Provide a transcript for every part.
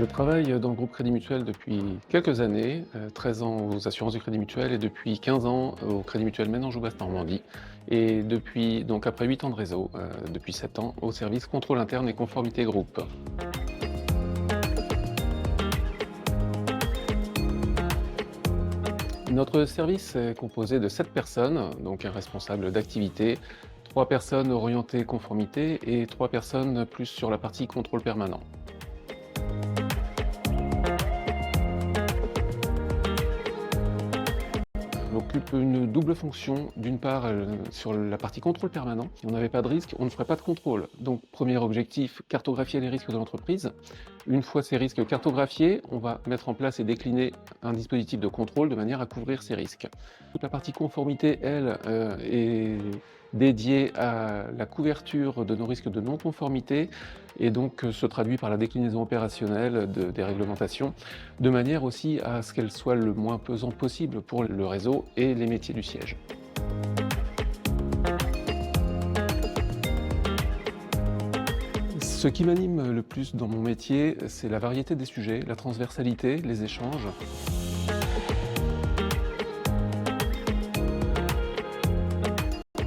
Je travaille dans le groupe Crédit Mutuel depuis quelques années, 13 ans aux assurances du Crédit Mutuel et depuis 15 ans au Crédit Mutuel Ménage-Basse-Normandie. Et depuis, donc après 8 ans de réseau, depuis 7 ans au service contrôle interne et conformité groupe. Notre service est composé de 7 personnes, donc un responsable d'activité, 3 personnes orientées conformité et 3 personnes plus sur la partie contrôle permanent. On occupe une double fonction. D'une part, sur la partie contrôle permanent. Si on n'avait pas de risque, on ne ferait pas de contrôle. Donc, premier objectif, cartographier les risques de l'entreprise. Une fois ces risques cartographiés, on va mettre en place et décliner un dispositif de contrôle de manière à couvrir ces risques. Toute la partie conformité, elle, est dédiée à la couverture de nos risques de non-conformité et donc se traduit par la déclinaison opérationnelle des réglementations, de manière aussi à ce qu'elles soient le moins pesant possible pour le réseau et les métiers du siège. Ce qui m'anime le plus dans mon métier, c'est la variété des sujets, la transversalité, les échanges.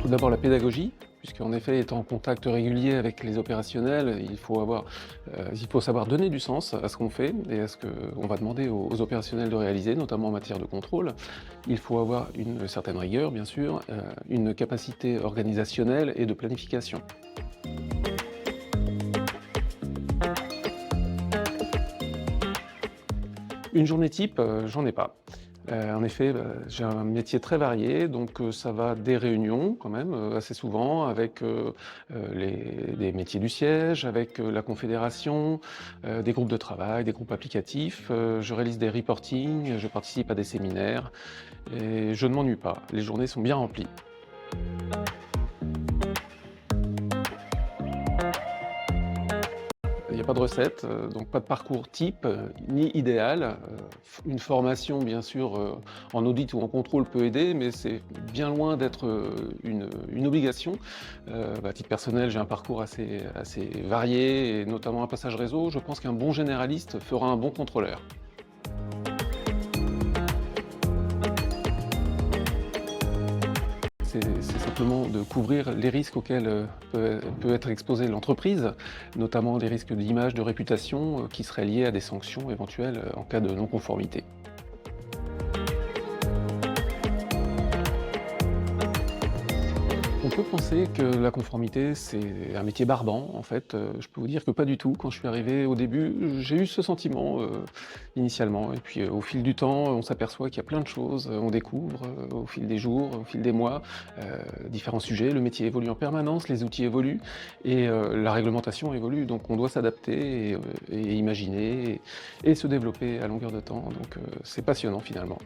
Tout d'abord la pédagogie, puisqu'en effet, étant en contact régulier avec les opérationnels, il faut savoir donner du sens à ce qu'on fait et à ce qu'on va demander aux opérationnels de réaliser, notamment en matière de contrôle. Il faut avoir une certaine rigueur, bien sûr, une capacité organisationnelle et de planification. Une journée type, j'en ai pas. En effet, j'ai un métier très varié, donc ça va des réunions quand même, assez souvent avec, les métiers du siège, avec, la confédération, des groupes de travail, des groupes applicatifs. Je réalise des reportings, je participe à des séminaires et je ne m'ennuie pas. Les journées sont bien remplies. Il n'y a pas de recette, donc pas de parcours type, ni idéal. Une formation bien sûr, en audit ou en contrôle peut aider, mais c'est bien loin d'être, une obligation. À titre personnel, j'ai un parcours assez varié et notamment un passage réseau. Je pense qu'un bon généraliste fera un bon contrôleur. C'est simplement de couvrir les risques auxquels peut être exposée l'entreprise, notamment des risques d'image, de réputation, qui seraient liés à des sanctions éventuelles en cas de non-conformité. On peut penser que la conformité, c'est un métier barbant. En fait, je peux vous dire que pas du tout. Quand je suis arrivé au début, j'ai eu ce sentiment, initialement et puis, au fil du temps, on s'aperçoit qu'il y a plein de choses, on découvre, au fil des jours, au fil des mois, différents sujets. Le métier évolue en permanence, les outils évoluent et la réglementation évolue. Donc on doit s'adapter et imaginer et se développer à longueur de temps. Donc c'est passionnant finalement.